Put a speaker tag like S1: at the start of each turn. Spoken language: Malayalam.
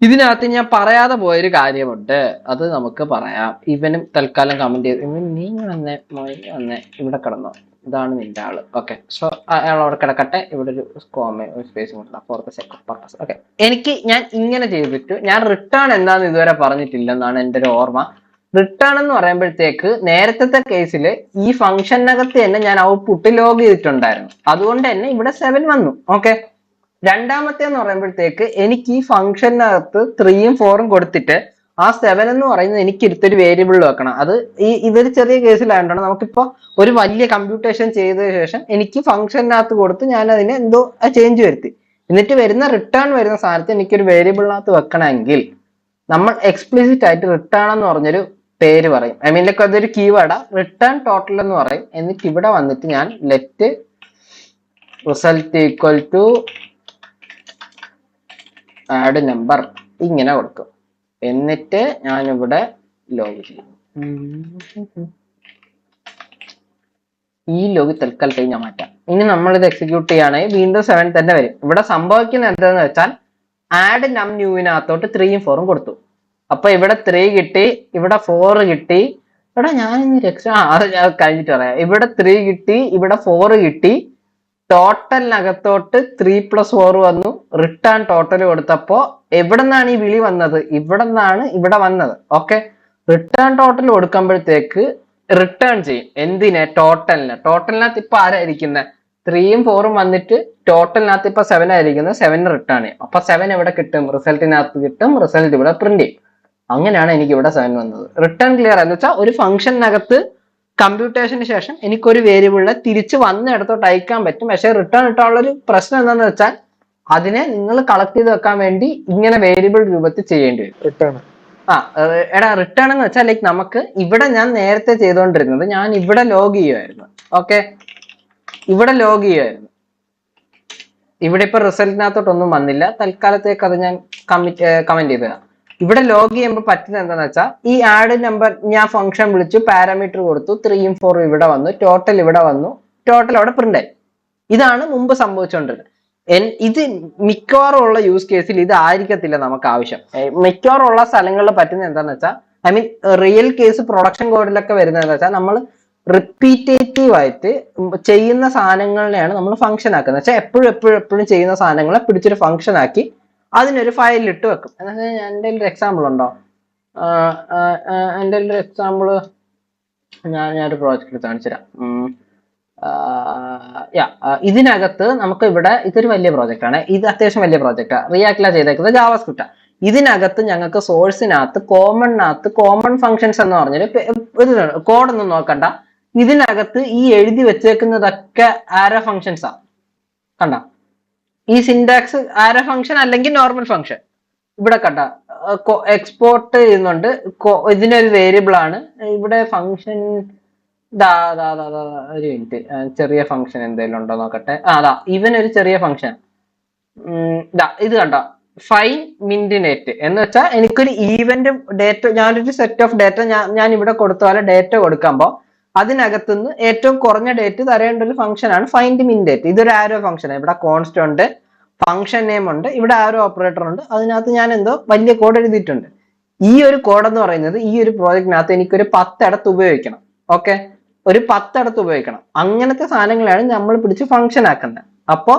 S1: ഇതിനകത്ത് ഞാൻ പറയാതെ പോയൊരു കാര്യമുണ്ട്, അത് നമുക്ക് പറയാം. ഇവനും തൽക്കാലം കമന്റ് ചെയ്ത്, ഇവൻ നീ വന്നേ വന്നേ ഇവിടെ കിടന്നോ, ഇതാണ് നിന്റെ ആള്. ഓക്കെ, സോ അയാൾ അവിടെ കിടക്കട്ടെ. ഇവിടെ ഒരു സ്പേസ് കൊടുക്കണം for the second purpose. Okay, ഞാൻ ഇങ്ങനെ ചെയ്തിട്ട് ഞാൻ റിട്ടേൺ എന്താന്ന് ഇതുവരെ പറഞ്ഞിട്ടില്ലെന്നാണ് എൻ്റെ ഒരു ഓർമ്മ. റിട്ടേൺ എന്ന് പറയുമ്പോഴത്തേക്ക് നേരത്തെ കേസിൽ ഈ ഫംഗ്ഷനകത്ത് തന്നെ ഞാൻ ഔട്ട്പുട്ട് ലോഗ് ചെയ്തിട്ടുണ്ടായിരുന്നു, അതുകൊണ്ട് തന്നെ ഇവിടെ 7 വന്നു. ഓക്കെ, രണ്ടാമത്തെ എന്ന് പറയുമ്പോഴത്തേക്ക് എനിക്ക് ഈ ഫംഗ്ഷനകത്ത് 3ഉം 4ഉം കൊടുത്തിട്ട് ആ 7 എന്ന് പറയുന്നത് എനിക്ക് എടുത്തൊരു വേരിയബിളിൽ വെക്കണം. അത് ഇതൊരു ചെറിയ കേസിലായതുകൊണ്ടാണ്. നമുക്കിപ്പോ ഒരു വലിയ കമ്പ്യൂട്ടേഷൻ ചെയ്ത ശേഷം എനിക്ക് ഫംഗ്ഷനകത്ത് കൊടുത്ത് ഞാൻ അതിനെ എന്തോ ചേഞ്ച് വരുത്തി, എന്നിട്ട് വരുന്ന റിട്ടേൺ വരുന്ന സാധനത്ത് എനിക്കൊരു വേരിയബിളിനകത്ത് വെക്കണമെങ്കിൽ നമ്മൾ എക്സ്പ്ലിസിറ്റ് ആയിട്ട് റിട്ടേൺ എന്ന് പറഞ്ഞൊരു പേര് പറയും. ഐ മീൻ ലൈക്ക് അതൊരു കീവേഡാ, റിട്ടേൺ ടോട്ടൽ എന്ന് പറയും. എന്നിട്ട് ഇവിടെ വന്നിട്ട് ഞാൻ let result equal to add number ഇങ്ങനെ കൊടുക്കും. എന്നിട്ട് ഞാനിവിടെ ലോഗ് ചെയ്യും. ഈ ലോഗ് തൽക്കാലത്തേക്ക് ഞാൻ മാറ്റാം. ഇനി നമ്മൾ ഇത് എക്സിക്യൂട്ട് ചെയ്യുകയാണെങ്കിൽ വീണ്ടും 7 തന്നെ വരും. ഇവിടെ സംഭവിക്കുന്നത് എന്താണെന്ന് വെച്ചാൽ ആഡ് നം ന്യൂവിനകത്തോട്ട് 3ഉം 4ഉം കൊടുത്തു. അപ്പൊ ഇവിടെ 3 കിട്ടി, ഇവിടെ 4 കിട്ടി. ഇവിടെ ഞാൻ അത് ഞാൻ കഴിഞ്ഞിട്ട് പറയാം. ഇവിടെ 3 കിട്ടി, ഇവിടെ 4 കിട്ടി. ടോട്ടലിനകത്തോട്ട് 3+4 വന്നു. റിട്ടേൺ ടോട്ടൽ കൊടുത്തപ്പോ എവിടെ നിന്നാണ് ഈ വിളി വന്നത്? ഇവിടെ നിന്നാണ് ഇവിടെ വന്നത്. ഓക്കെ, റിട്ടേൺ ടോട്ടൽ കൊടുക്കുമ്പോഴത്തേക്ക് റിട്ടേൺ ചെയ്യും. എന്തിനെ? ടോട്ടലിനകത്ത് ഇപ്പൊ ആരായിരിക്കുന്നത്? 3ഉം 4ഉം വന്നിട്ട് ടോട്ടലിനകത്ത് ഇപ്പൊ 7 ആയിരിക്കുന്നത്. 7 റിട്ടേൺ ചെയ്യും. അപ്പൊ 7 എവിടെ കിട്ടും? റിസൾട്ടിനകത്ത് കിട്ടും. റിസൾട്ട് ഇവിടെ പ്രിന്റ് ചെയ്യും. അങ്ങനെയാണ് എനിക്ക് ഇവിടെ 7 വന്നത്. റിട്ടേൺ ക്ലിയർ എന്ന് വെച്ചാൽ ഒരു ഫംഗ്ഷനകത്ത് കമ്പ്യൂട്ടേഷന് ശേഷം എനിക്കൊരു വേരിയബിളിനെ തിരിച്ച് വന്ന ഇടത്തോട്ട് അയക്കാൻ പറ്റും. പക്ഷെ റിട്ടേൺ ഇട്ടുള്ളൊരു പ്രശ്നം എന്താണെന്ന് വെച്ചാൽ അതിനെ നിങ്ങൾ കളക്ട് ചെയ്ത് വെക്കാൻ വേണ്ടി ഇങ്ങനെ വേരിയബിൾ രൂപത്തിൽ ചെയ്യേണ്ടി വരും.
S2: റിട്ടേൺ
S1: റിട്ടേൺ എന്ന് വെച്ചാൽ ലൈക്ക് നമുക്ക് ഇവിടെ ഞാൻ നേരത്തെ ചെയ്തുകൊണ്ടിരുന്നത് ഞാൻ ഇവിടെ ലോഗ് ചെയ്യുമായിരുന്നു. ഓക്കെ, ഇവിടെ ലോഗ് ചെയ്യുമായിരുന്നു. ഇവിടെ ഇപ്പൊ റിസൾട്ടിനകത്തോട്ടൊന്നും വന്നില്ല. തൽക്കാലത്തേക്ക് അത് ഞാൻ കമന്റ് ചെയ്തതാണ്. ഇവിടെ ലോഗ് ചെയ്യുമ്പോൾ പറ്റുന്നത് എന്താണെന്ന് വെച്ചാൽ ഈ ആഡ് നമ്പർ ഞാൻ ഫംഗ്ഷൻ വിളിച്ചു, പാരാമീറ്റർ കൊടുത്തു, 3ഉം 4ഉം ഇവിടെ വന്നു, ടോട്ടൽ ഇവിടെ വന്നു, ടോട്ടൽ അവിടെ പ്രിന്റ് ആയി. ഇതാണ് മുമ്പ് സംഭവിച്ചുകൊണ്ടിരുന്നത്. ഇത് മിക്കവാറും ഉള്ള യൂസ് കേസിൽ ഇത് ആയിരിക്കത്തില്ല നമുക്ക് ആവശ്യം. മിക്കവാറും ഉള്ള സ്ഥലങ്ങളിൽ പറ്റുന്നത് എന്താണെന്ന് വെച്ചാൽ I mean real case production കോഡിലൊക്കെ വരുന്നത് എന്താ വെച്ചാൽ നമ്മൾ റിപ്പീറ്റേറ്റീവ് ആയിട്ട് ചെയ്യുന്ന സാധനങ്ങളിനെയാണ് നമ്മൾ ഫംഗ്ഷൻ ആക്കുന്നത്. വെച്ചാൽ എപ്പോഴും ചെയ്യുന്ന സാധനങ്ങളെ പിടിച്ചൊരു ഫംഗ്ഷൻ ആക്കി അതിനൊരു ഫയലിൽ ഇട്ട് വെക്കും. എൻ്റെ ഒരു എക്സാമ്പിൾ ഉണ്ടോ? എൻ്റെ ഒരു എക്സാമ്പിള് ഞാനൊരു പ്രോജക്റ്റ് എടുത്ത് കാണിച്ചുതരാം. ഇതിനകത്ത് നമുക്ക് ഇവിടെ ഇതൊരു വലിയ പ്രോജക്റ്റ് ആണ്. ഇത് അത്യാവശ്യം വലിയ പ്രോജക്റ്റാണ്. റിയാക്ടിലാണ് ചെയ്തേക്കുന്നത്, ജാവാസ്ക്രിപ്റ്റ്. ഇതിനകത്ത് ഞങ്ങൾക്ക് സോഴ്സിനകത്ത് കോമൺ ഫങ്ഷൻസ് എന്ന് പറഞ്ഞൊരു കോഡൊന്നും നോക്കണ്ട. ഇതിനകത്ത് ഈ എഴുതി വെച്ചേക്കുന്നതൊക്കെ ആരോ ഫങ്ഷൻസാ. കണ്ട, ഈ സിന്റാക്സ് ആരോ ഫങ്ഷൻ അല്ലെങ്കിൽ നോർമൽ ഫങ്ഷൻ. ഇവിടെ കണ്ട എക്സ്പോർട്ട് ചെയ്യുന്നുണ്ട്. ഇതിനൊരു വേരിയബിൾ ആണ്. ഇവിടെ ഫങ്ഷൻ ഒരു മിനിറ്റ്, ചെറിയ ഫങ്ഷൻ എന്തെങ്കിലും ഉണ്ടോ നോക്കട്ടെ. അതാ ഇവനൊരു ചെറിയ ഫങ്ഷൻ. ഇത് കണ്ട, ഫൈൻ മിൻറ്റിനേറ്റ് എന്ന് വെച്ചാൽ എനിക്കൊരു ഈവന്റ് ഡേറ്റ, ഞാനൊരു സെറ്റ് ഓഫ് ഡേറ്റ ഞാൻ ഇവിടെ കൊടുത്ത പോലെ ഡേറ്റ കൊടുക്കുമ്പോൾ അതിനകത്തുനിന്ന് ഏറ്റവും കുറഞ്ഞ ഡേറ്റ് തരേണ്ട ഒരു ഫംഗ്ഷൻ ആണ് ഫൈൻഡ് മിൻഡേറ്റ്. ഇതൊരു ആരോ ഫംഗ്ഷൻ. ഇവിടെ കോൺസ്റ്റന്റ് ഫംഗ്ഷൻ നെയിം ഉണ്ട്, ഇവിടെ ആരോ ഓപ്പറേറ്റർ ഉണ്ട്. അതിനകത്ത് ഞാൻ എന്തോ വലിയ കോഡ് എഴുതിയിട്ടുണ്ട്. ഈ ഒരു കോഡ് എന്ന് പറയുന്നത് ഈ ഒരു പ്രോജക്റ്റിനകത്ത് എനിക്കൊരു 10 ഇടത്ത് ഉപയോഗിക്കണം. ഓക്കെ, ഒരു 10 ഇടത്ത് ഉപയോഗിക്കണം. അങ്ങനത്തെ സാധനങ്ങളാണ് നമ്മൾ പിടിച്ച് ഫംഗ്ഷൻ ആക്കുന്നത്. അപ്പോ